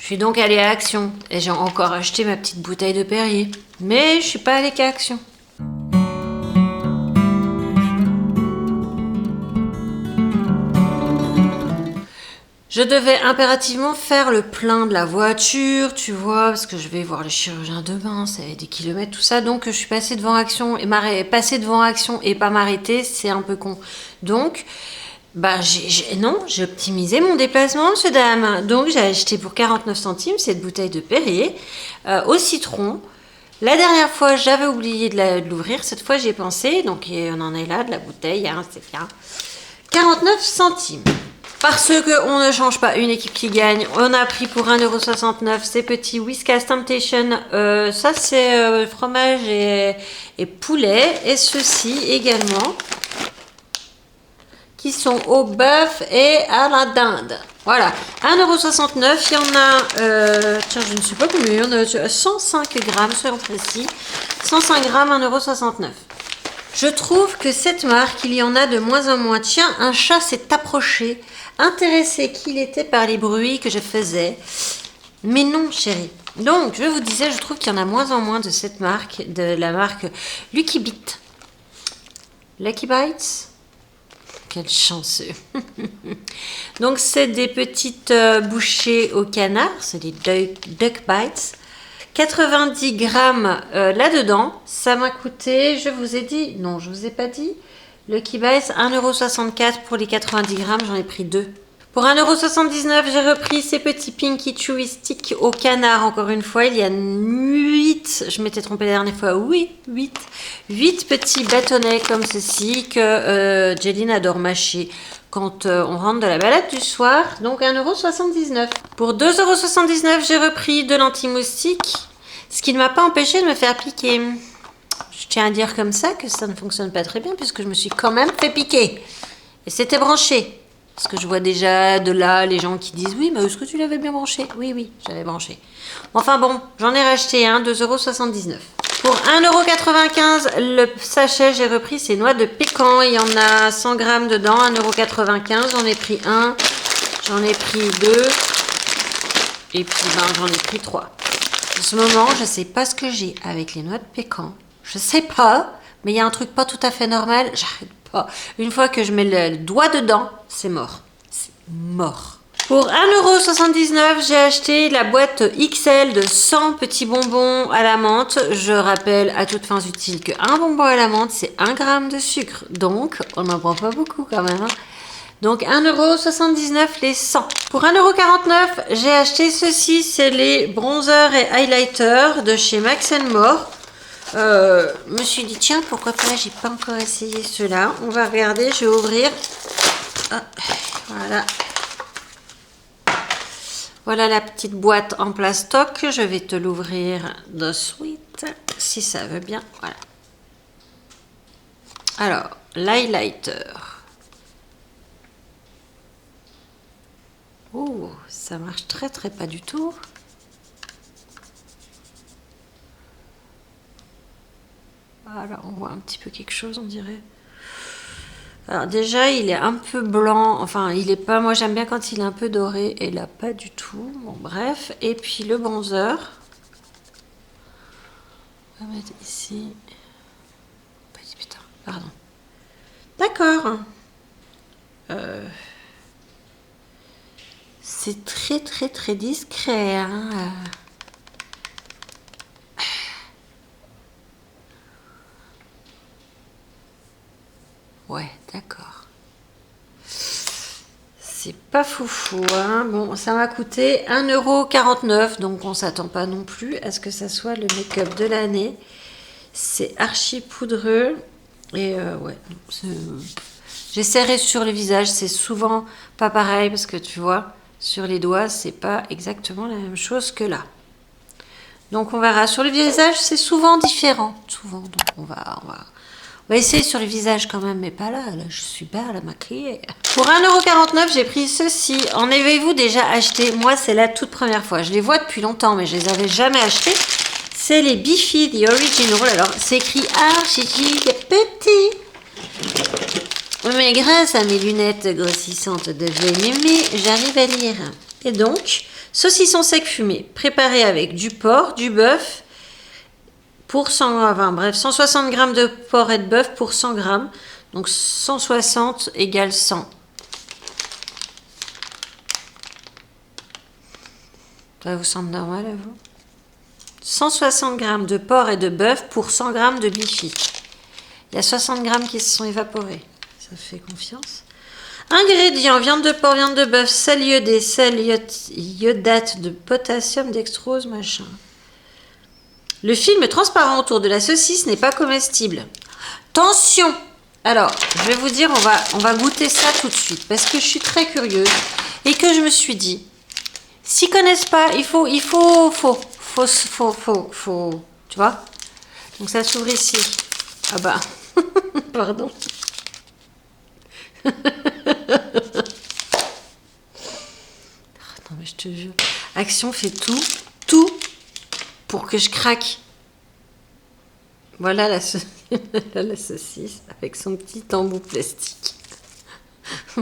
Je suis donc allée à Action et j'ai encore acheté ma petite bouteille de Perrier. Mais je suis pas allée qu'à Action. Je devais impérativement faire le plein de la voiture, tu vois, parce que je vais voir le chirurgien demain, ça va des kilomètres, tout ça. Donc je suis passée devant Action et passer devant Action et pas m'arrêter, c'est un peu con. Donc, bah j'ai optimisé mon déplacement, monsieur dame. Donc j'ai acheté pour 49 centimes cette bouteille de Perrier au citron. La dernière fois, j'avais oublié de l'ouvrir. Cette fois, j'y ai pensé. Donc on en est là de la bouteille, hein, c'est bien. 49 centimes. Parce qu'on ne change pas une équipe qui gagne, on a pris pour 1,69€ ces petits Whiskas Temptation. Ça, c'est fromage et poulet. Et ceux-ci également, qui sont au bœuf et à la dinde. Voilà, 1,69€. Il y en a, tiens, je ne sais pas combien, il y en a 105 grammes, soyons précis. 105 grammes, 1,69€. Je trouve que cette marque, il y en a de moins en moins. Tiens, un chat s'est approché, intéressé qu'il était par les bruits que je faisais. Mais non, chérie. Donc, je vous disais, je trouve qu'il y en a moins en moins de cette marque, de la marque Lucky Bite. Lucky Bites. Quel chanceux. Donc, c'est des petites bouchées au canard, c'est des Duck Bites. 90 grammes là-dedans, ça m'a coûté, je vous ai dit, non, je vous ai pas dit, Lucky Bites, 1,64€ pour les 90 grammes, j'en ai pris 2. Pour 1,79€, j'ai repris ces petits Pinky Chewy Sticks au canard, encore une fois, il y a 8, je m'étais trompée la dernière fois, oui, 8 petits bâtonnets comme ceci que Jeline adore mâcher quand on rentre de la balade du soir, donc 1,79€. Pour 2,79€, j'ai repris de l'anti-moustique, ce qui ne m'a pas empêché de me faire piquer. Je tiens à dire comme ça que ça ne fonctionne pas très bien puisque je me suis quand même fait piquer. Et c'était branché. Parce que je vois déjà de là les gens qui disent « Oui, mais est-ce que tu l'avais bien branché ?» Oui, j'avais branché. Enfin bon, j'en ai racheté un, 2,79€. Pour 1,95€, le sachet, j'ai repris ces noix de pécan. Il y en a 100 grammes dedans, 1,95€. J'en ai pris un, j'en ai pris 2. Et puis, j'en ai pris 3. En ce moment, je ne sais pas ce que j'ai avec les noix de pécan. Je sais pas, mais il y a un truc pas tout à fait normal. J'arrête pas. Une fois que je mets le doigt dedans, c'est mort. C'est mort. Pour 1,79€, j'ai acheté la boîte XL de 100 petits bonbons à la menthe. Je rappelle à toutes fins utiles qu'un bonbon à la menthe, c'est 1 gramme de sucre. Donc, on n'en prend pas beaucoup quand même. Donc 1,79€ les 100. Pour 1,49€, j'ai acheté ceci. C'est les bronzers et highlighters de chez Max More. Me suis dit, tiens, pourquoi pas, j'ai pas encore essayé ceux-là. On va regarder, je vais ouvrir. Ah, voilà. Voilà la petite boîte en plastoc. Je vais te l'ouvrir de suite, si ça veut bien. Voilà. Alors, l'highlighter. Oh, ça marche très pas du tout. Voilà, on voit un petit peu quelque chose, on dirait. Alors déjà, il est un peu blanc. Enfin, il est pas... Moi, j'aime bien quand il est un peu doré. Et là, pas du tout. Bon, bref. Et puis, le bronzer. On va mettre ici. Putain, pardon. D'accord. C'est très discret, hein. Ouais, d'accord. C'est pas foufou, hein. Bon, ça m'a coûté 1,49€, donc on s'attend pas non plus à ce que ça soit le make-up de l'année. C'est archi poudreux. Et ouais, j'essaierai sur le visage, c'est souvent pas pareil parce que tu vois, sur les doigts, c'est pas exactement la même chose que là. Donc on verra. Sur le visage, c'est souvent différent. Souvent, donc on va essayer sur le visage quand même, mais pas là. Là, je suis pas à la maquiller. Pour 1,49€, j'ai pris ceci. En avez-vous déjà acheté? Moi, c'est la toute première fois. Je les vois depuis longtemps, mais je les avais jamais achetés. C'est les Bifi, The Original. Alors, c'est écrit archi petit. Oui, mais grâce à mes lunettes grossissantes de VMM, j'arrive à lire. Et donc, Saucisson sec fumé, préparé avec du porc, du bœuf, pour 100, enfin, bref, 160 g de porc et de bœuf pour 100 g. Donc 160 égale 100. Ça vous semble normal à vous? 160 g de porc et de bœuf pour 100 g de bifi. Il y a 60 g qui se sont évaporés. Ça fait confiance. Ingrédients: viande de porc, viande de bœuf, sel iodé, sel iodate de potassium, dextrose, machin. Le film transparent autour de la saucisse n'est pas comestible. Tension! Alors, je vais vous dire, on va goûter ça tout de suite parce que je suis très curieuse et que je me suis dit, s'ils connaissent pas, il faut, tu vois? Donc ça s'ouvre ici. Ah bah, pardon. Attends, mais je te jure. Action fait tout pour que je craque. Voilà la saucisse avec son petit embout plastique. Oh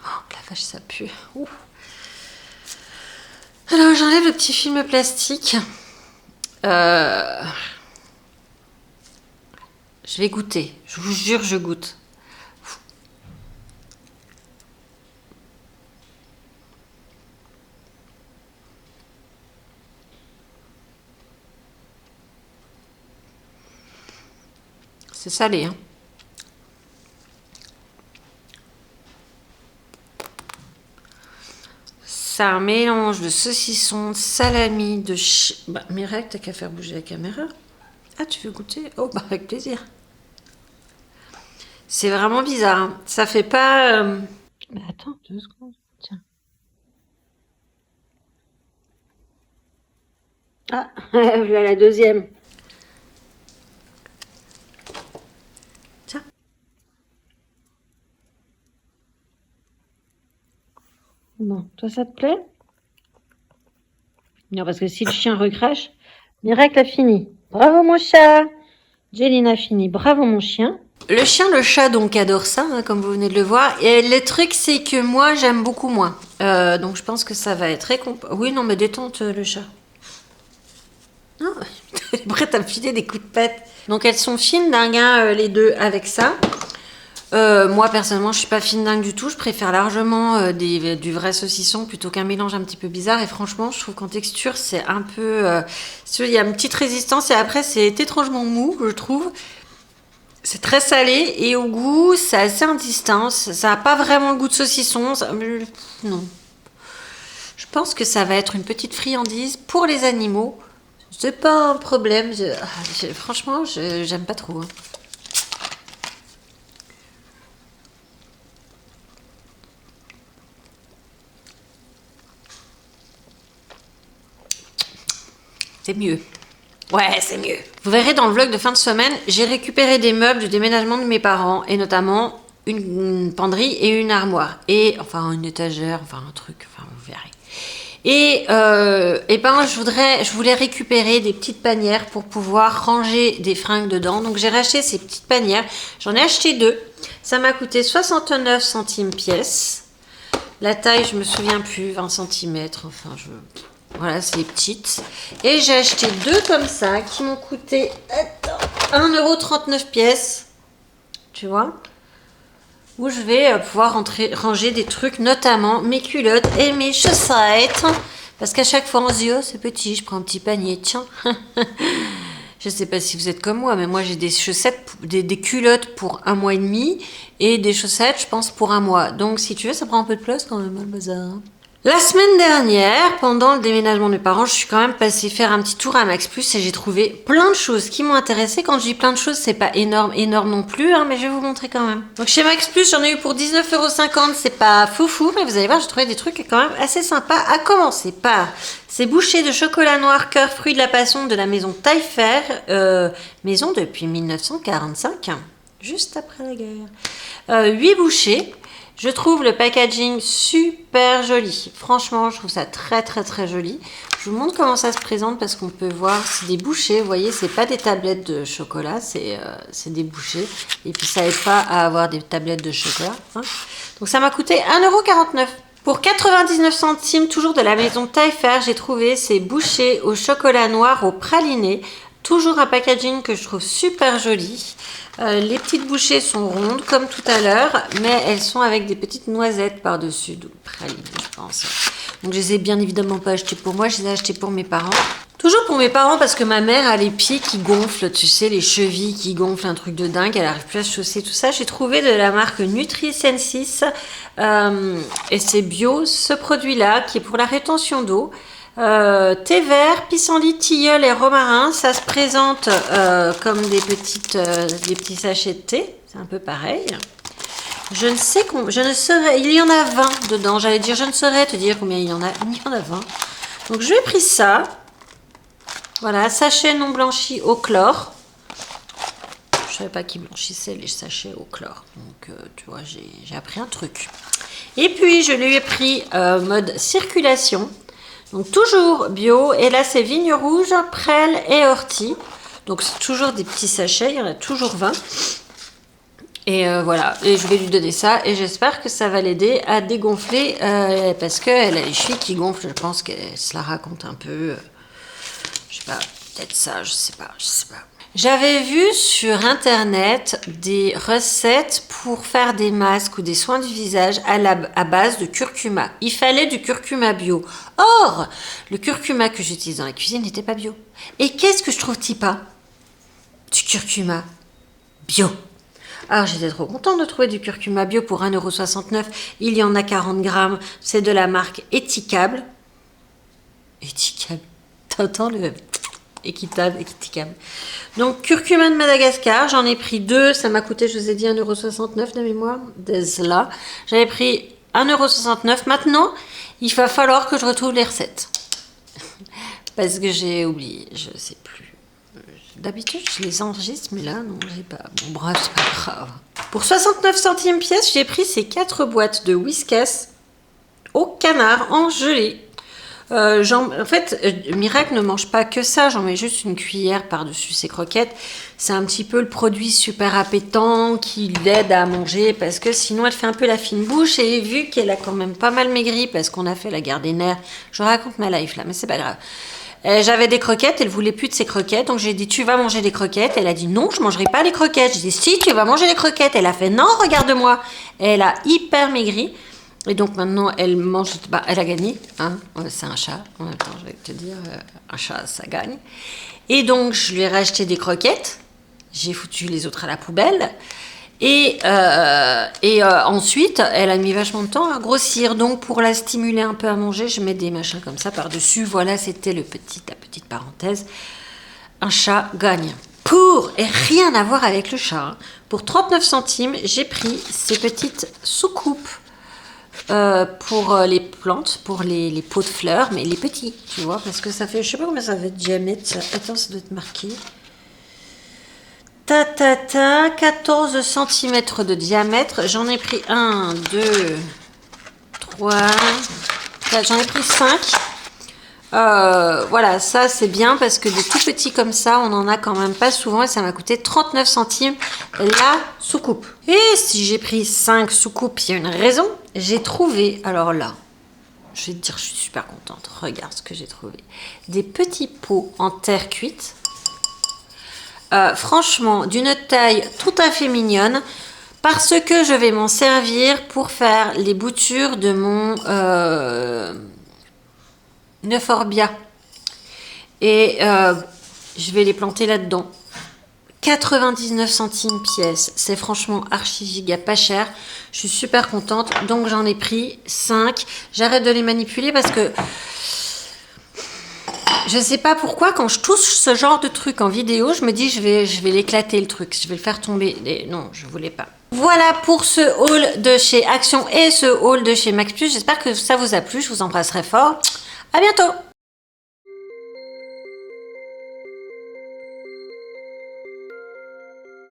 la vache, ça pue. Ouh. Alors j'enlève le petit film plastique. Je vais goûter. Je vous jure, je goûte. C'est salé, hein. C'est un mélange de saucisson, de salami, de... Bah, Mireille, t'as qu'à faire bouger la caméra. Ah, tu veux goûter? Oh, bah, avec plaisir. C'est vraiment bizarre, hein. Ça fait pas... Mais attends, 2 secondes. Tiens. Ah, voilà la deuxième. Tiens. Bon, toi, ça te plaît? Non, parce que si le chien recrache... Miracle a fini. Bravo, mon chat. Jeline a fini. Bravo, mon chien. Le chien, le chat, donc, adore ça, hein, comme vous venez de le voir. Et le truc, c'est que moi, j'aime beaucoup moins. Donc, je pense que ça va être Oui, non, mais détente, le chat. Non, elle est prête à me filer des coups de pète. Donc, elles sont fines dingue, hein, les deux, avec ça. Moi, personnellement, je suis pas fine dingue du tout. Je préfère largement du vrai saucisson plutôt qu'un mélange un petit peu bizarre. Et franchement, je trouve qu'en texture, c'est un peu... il y a une petite résistance et après, c'est étrangement mou, je trouve. C'est très salé et au goût, c'est assez indistinct. Ça n'a pas vraiment le goût de saucisson. Non. Je pense que ça va être une petite friandise pour les animaux. C'est pas un problème. Franchement, j'aime pas trop. Hein. C'est mieux. Ouais, c'est mieux. Vous verrez dans le vlog de fin de semaine, j'ai récupéré des meubles du déménagement de mes parents et notamment une penderie et une armoire. Et enfin une étagère, enfin un truc, enfin vous verrez. Et ben je voulais récupérer des petites panières pour pouvoir ranger des fringues dedans. Donc j'ai racheté ces petites panières. J'en ai acheté 2. Ça m'a coûté 69 centimes pièce. La taille, je me souviens plus, 20 cm. Enfin, voilà, c'est petites. Et j'ai acheté 2 comme ça qui m'ont coûté 1,39 € pièce. Tu vois? Où je vais pouvoir ranger des trucs, notamment mes culottes et mes chaussettes. Parce qu'à chaque fois, on se dit, oh, c'est petit, je prends un petit panier, tiens. Je sais pas si vous êtes comme moi, mais moi, j'ai des chaussettes, des culottes pour 1 mois et demi et des chaussettes, je pense, pour 1 mois. Donc, si tu veux, ça prend un peu de place quand même, le bazar. La semaine dernière, pendant le déménagement de mes parents, je suis quand même passée faire un petit tour à Max Plus et j'ai trouvé plein de choses qui m'ont intéressée. Quand je dis plein de choses, c'est pas énorme non plus, hein, mais je vais vous montrer quand même. Donc chez Max Plus, j'en ai eu pour 19,50 €, c'est pas foufou, mais vous allez voir, j'ai trouvé des trucs quand même assez sympas. À commencer par ces bouchées de chocolat noir cœur fruit de la passion de la maison Taillefer, maison depuis 1945, juste après la guerre. 8 bouchées. Je trouve le packaging super joli. Franchement, je trouve ça très très très joli. Je vous montre comment ça se présente parce qu'on peut voir, c'est des bouchées. Vous voyez, c'est pas des tablettes de chocolat, c'est des bouchées. Et puis ça aide pas à avoir des tablettes de chocolat. Hein. Donc ça m'a coûté 1,49 € Pour 99 centimes, toujours de la maison Taillefer, j'ai trouvé ces bouchées au chocolat noir au praliné. Toujours un packaging que je trouve super joli. Les petites bouchées sont rondes comme tout à l'heure, mais elles sont avec des petites noisettes par-dessus, donc praliné, je pense. Donc je les ai bien évidemment pas achetées pour moi, je les ai achetées pour mes parents. Toujours pour mes parents parce que ma mère a les pieds qui gonflent, tu sais, les chevilles qui gonflent, un truc de dingue, elle n'arrive plus à se chausser, tout ça. J'ai trouvé de la marque NutriSensis et c'est bio, ce produit-là qui est pour la rétention d'eau. Thé vert, pissenlit, tilleul et romarin, ça se présente comme des petits sachets de thé, c'est un peu pareil. Je ne saurais, il y en a 20 dedans, j'allais dire, je ne saurais te dire combien il y en a 20. Donc je vais pris ça. Voilà, sachet non blanchi au chlore. Je savais pas qu'ils blanchissaient les sachets au chlore. Donc, tu vois, j'ai appris un truc. Et puis, je lui ai pris mode circulation. Donc, toujours bio. Et là, c'est vigne rouge, prêle et ortie. Donc, c'est toujours des petits sachets. Il y en a toujours 20. Et voilà. Et je vais lui donner ça. Et j'espère que ça va l'aider à dégonfler. Parce qu'elle a les chevilles qui gonflent. Je pense qu'elle se la raconte un peu. Je sais pas, peut-être ça, je sais pas. J'avais vu sur internet des recettes pour faire des masques ou des soins du visage à base de curcuma. Il fallait du curcuma bio. Or, le curcuma que j'utilise dans la cuisine n'était pas bio. Et qu'est-ce que je trouve pas? Du curcuma bio. Alors j'étais trop contente de trouver du curcuma bio pour 1,69 €. Il y en a 40 grammes. C'est de la marque Étiquable. Étiquable. T'entends le équitable. Donc, curcuma de Madagascar, j'en ai pris 2, ça m'a coûté, je vous ai dit, 1,69 € de mémoire. Là. J'avais pris 1,69 €. Maintenant, il va falloir que je retrouve les recettes. Parce que j'ai oublié, je sais plus. D'habitude, je les enregistre, mais là, non, j'ai pas. Bon, bref, c'est pas grave. Pour 69 centimes pièce, j'ai pris ces 4 boîtes de Whiskas au canard en gelée. En fait, Miracle ne mange pas que ça, j'en mets juste une cuillère par-dessus ses croquettes. C'est un petit peu le produit super appétant qui l'aide à manger parce que sinon elle fait un peu la fine bouche et vu qu'elle a quand même pas mal maigri parce qu'on a fait la guerre des nerfs, je raconte ma life là, mais c'est pas grave. J'avais des croquettes, elle voulait plus de ses croquettes, donc j'ai dit tu vas manger des croquettes. Elle a dit non, je mangerai pas les croquettes. J'ai dit si, tu vas manger les croquettes. Elle a fait non, regarde-moi. Elle a hyper maigri. Et donc maintenant, elle mange, elle a gagné, hein, c'est un chat, en même temps, je vais te dire, un chat, ça gagne. Et donc, je lui ai racheté des croquettes, j'ai foutu les autres à la poubelle, et ensuite, elle a mis vachement de temps à grossir, donc pour la stimuler un peu à manger, je mets des machins comme ça par-dessus, voilà, c'était la petite parenthèse, un chat gagne. Et rien à voir avec le chat, hein. Pour 39 centimes, j'ai pris ces petites soucoupes, pour les plantes, pour les pots de fleurs, mais les petits, tu vois, parce que ça fait, je sais pas combien ça fait de diamètre, ça. Attends, ça doit être marqué. 14 cm de diamètre. J'en ai pris 1, 2, 3, 4, j'en ai pris 5. Voilà, ça c'est bien parce que des tout petits comme ça, on en a quand même pas souvent et ça m'a coûté 39 centimes la soucoupe. Et si j'ai pris 5 soucoupes, il y a une raison. J'ai trouvé, alors là, je vais te dire, je suis super contente. Regarde ce que j'ai trouvé. Des petits pots en terre cuite. Franchement, d'une taille tout à fait mignonne. Parce que je vais m'en servir pour faire les boutures de mon Euphorbia. Et je vais les planter là-dedans. 99 centimes pièce. C'est franchement archi giga pas cher. Je suis super contente. Donc j'en ai pris 5. J'arrête de les manipuler parce que je sais pas pourquoi quand je touche ce genre de truc en vidéo, je me dis je vais l'éclater le truc. Je vais le faire tomber. Et non, je voulais pas. Voilà pour ce haul de chez Action et ce haul de chez Max Plus. J'espère que ça vous a plu. Je vous embrasserai fort. À bientôt!